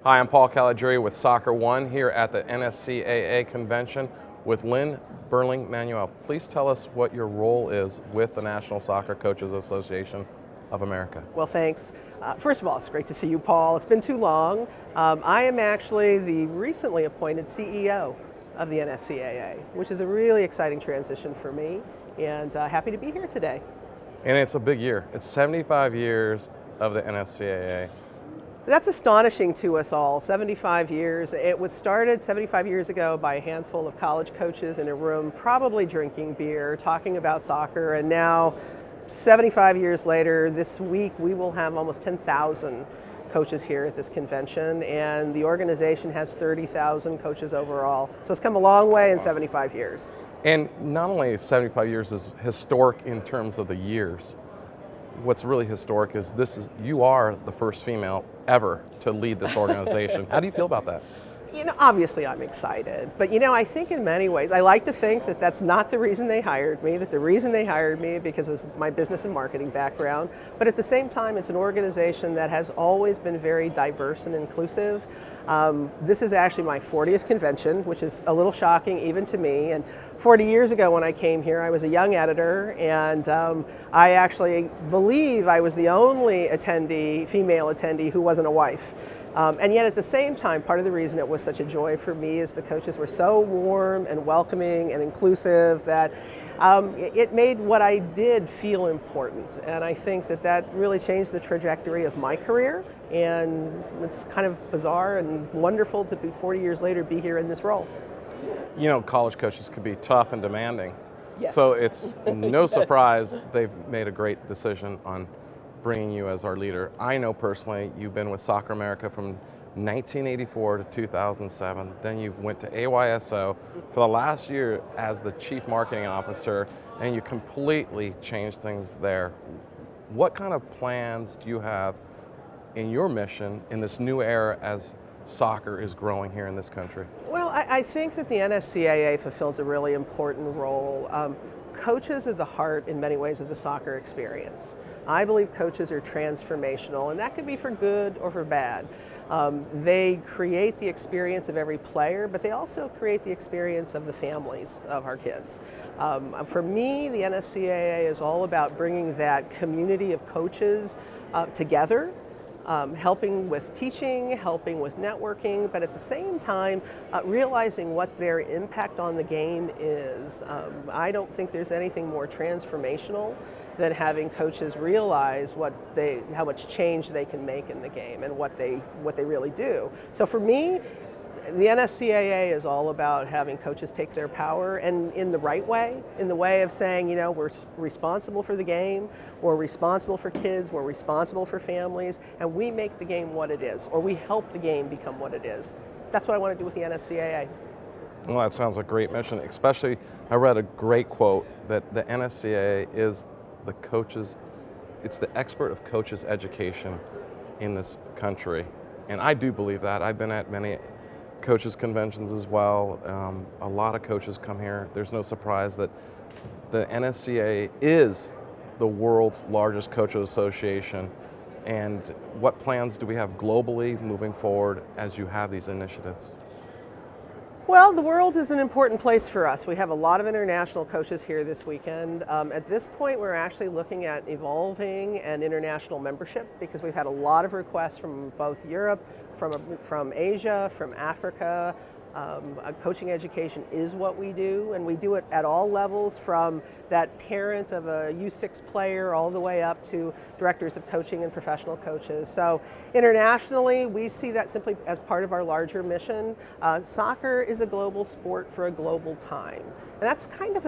Hi, I'm Paul Caligiuri with SoccerOne here at the NSCAA convention with Lynn Berling-Manuel. Please tell us what your role is with the National Soccer Coaches Association of America. Well, thanks. First of all, it's great to see you, Paul. It's been too long. I am actually the recently appointed CEO of the NSCAA, which is a really exciting transition for me, and happy to be here today. And it's a big year. It's 75 years of the NSCAA. That's astonishing to us all, 75 years. It was started 75 years ago by a handful of college coaches in a room, probably drinking beer, talking about soccer, and now 75 years later, this week we will have almost 10,000 coaches here at this convention, and the organization has 30,000 coaches overall. So it's come a long way in 75 years. And not only 75 years is historic in terms of the years, what's really historic is you are the first female ever to lead this organization. How do you feel about that? You know, obviously I'm excited, but I think in many ways, I like to think that that's not the reason they hired me, that the reason they hired me because of my business and marketing background, but at the same time, it's an organization that has always been very diverse and inclusive. This is actually my 40th convention, which is a little shocking even to me, and 40 years ago when I came here, I was a young editor, and I actually believe I was the only female attendee who wasn't a wife. And yet at the same time, part of the reason it was such a joy for me is the coaches were so warm and welcoming and inclusive that it made what I did feel important. And I think that really changed the trajectory of my career. And it's kind of bizarre and wonderful to be 40 years later be here in this role. You know, college coaches could be tough and demanding. Yes. So it's no surprise they've made a great decision on bringing you as our leader. I know personally you've been with Soccer America from 1984 to 2007. Then you went to AYSO for the last year as the Chief Marketing Officer, and you completely changed things there. What kind of plans do you have in your mission in this new era as soccer is growing here in this country? Well, I think that the NSCAA fulfills a really important role. Coaches are the heart, in many ways, of the soccer experience. I believe coaches are transformational, and that could be for good or for bad. They create the experience of every player, but they also create the experience of the families of our kids. For me, the NSCAA is all about bringing that community of coaches together, helping with teaching, helping with networking, but at the same time, realizing what their impact on the game is. I don't think there's anything more transformational than having coaches realize how much change they can make in the game and what they really do. So for me, the NSCAA is all about having coaches take their power and in the right way, in the way of saying, we're responsible for the game, we're responsible for kids, we're responsible for families, and we make the game what it is, or we help the game become what it is. That's what I want to do with the NSCAA. Well, that sounds like a great mission. Especially, I read a great quote that the NSCAA is it's the expert of coaches' education in this country. And I do believe that. I've been at many coaches conventions as well. A lot of coaches come here. There's no surprise that the NSCAA is the world's largest coaches association. And what plans do we have globally moving forward as you have these initiatives? Well, the world is an important place for us. We have a lot of international coaches here this weekend. At this point, we're actually looking at evolving an international membership because we've had a lot of requests from both Europe, from Asia, from Africa. Coaching education is what we do, and we do it at all levels, from that parent of a U6 player all the way up to directors of coaching and professional coaches. So internationally, we see that simply as part of our larger mission. Soccer is a global sport for a global time. And that's kind of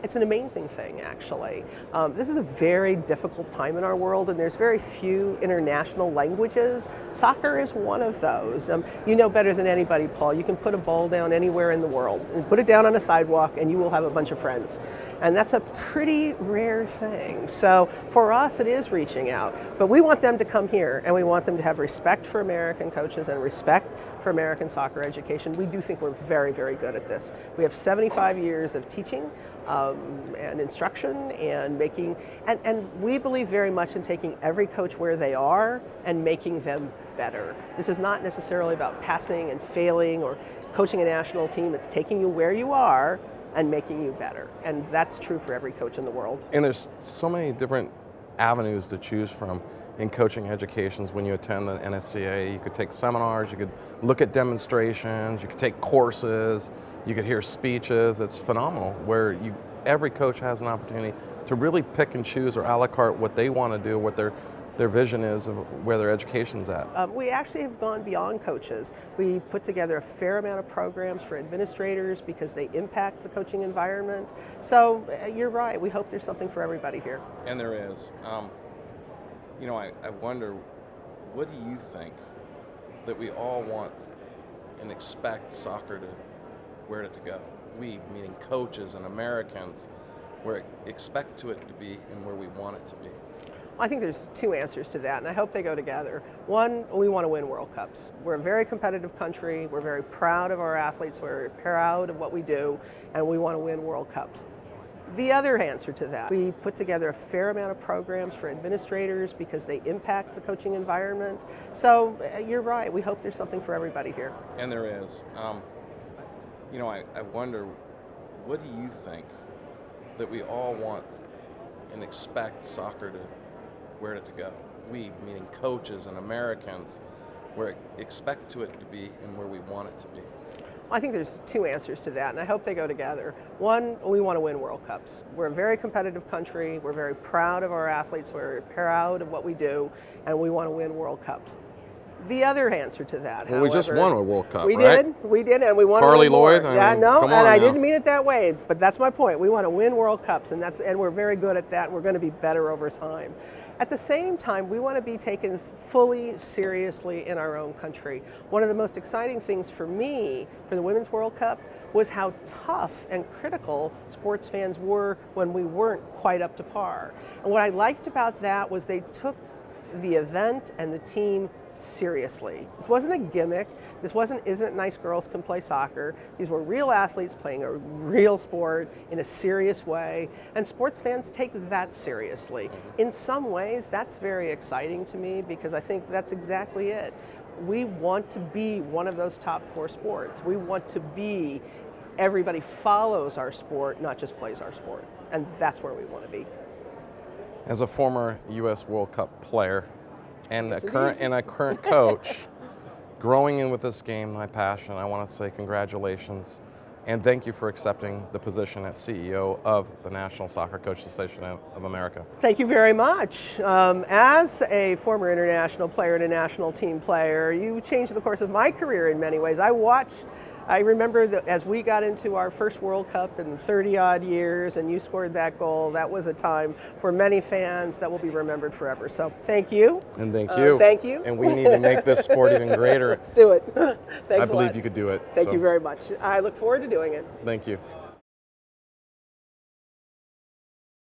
it's an amazing thing, actually. This is a very difficult time in our world, and there's very few international languages. Soccer is one of those. You know better than anybody, Paul. You can put a ball down anywhere in the world, and put it down on a sidewalk, and you will have a bunch of friends. And that's a pretty rare thing. So for us, it is reaching out. But we want them to come here, and we want them to have respect for American coaches and respect for American soccer education. We do think we're very, very good at this. We have 75 years of teaching and instruction and making, and we believe very much in taking every coach where they are and making them better. This is not necessarily about passing and failing or coaching a national team. It's taking you where you are and making you better. And that's true for every coach in the world. And there's so many different avenues to choose from in coaching educations. When you attend the NSCAA, you could take seminars, you could look at demonstrations, you could take courses, you could hear speeches. It's phenomenal where every coach has an opportunity to really pick and choose or a la carte what they want to do, what their vision is of where their education's at. We actually have gone beyond coaches. We put together a fair amount of programs for administrators because they impact the coaching environment. So you're right, we hope there's something for everybody here. And there is. I wonder, what do you think that we all want and expect soccer to, where it to go? We, meaning coaches and Americans, where expect it to be and where we want it to be. I think there's two answers to that, and I hope they go together. One, we want to win World Cups. We're a very competitive country. We're very proud of our athletes. We're proud of what we do, and we want to win World Cups. The other answer to that, we put together a fair amount of programs for administrators because they impact the coaching environment. So you're right, we hope there's something for everybody here. And there is. I wonder, what do you think that we all want and expect soccer to, where it to go? We, meaning coaches and Americans, where expect it to be and where we want it to be. I think there's two answers to that, and I hope they go together. One, we want to win World Cups. We're a very competitive country. We're very proud of our athletes. We're proud of what we do, and we want to win World Cups. The other answer to that, well, we just won a World Cup, we right? We did, and we won. Carly more. Lloyd. I didn't mean it that way, but that's my point. We want to win World Cups, and we're very good at that. And we're going to be better over time. At the same time, we want to be taken fully seriously in our own country. One of the most exciting things for me for the Women's World Cup was how tough and critical sports fans were when we weren't quite up to par. And what I liked about that was they took the event and the team seriously. This wasn't a gimmick. This wasn't, isn't it nice girls can play soccer? These were real athletes playing a real sport in a serious way, and sports fans take that seriously. In some ways, that's very exciting to me because I think that's exactly it. We want to be one of those top four sports. We want to be, everybody follows our sport, not just plays our sport, and that's where we want to be. As a former U.S. World Cup player and Yes, a current coach, growing in with this game, my passion, I want to say congratulations and thank you for accepting the position as CEO of the National Soccer Coaches Association of America. Thank you very much. As a former international player and a national team player, you changed the course of my career in many ways. I remember that as we got into our first World Cup in 30-odd years and you scored that goal, that was a time for many fans that will be remembered forever. So thank you. And thank you. Thank you. And we need to make this sport even greater. Let's do it. Thanks I believe you could do it. Thank you very much. I look forward to doing it. Thank you.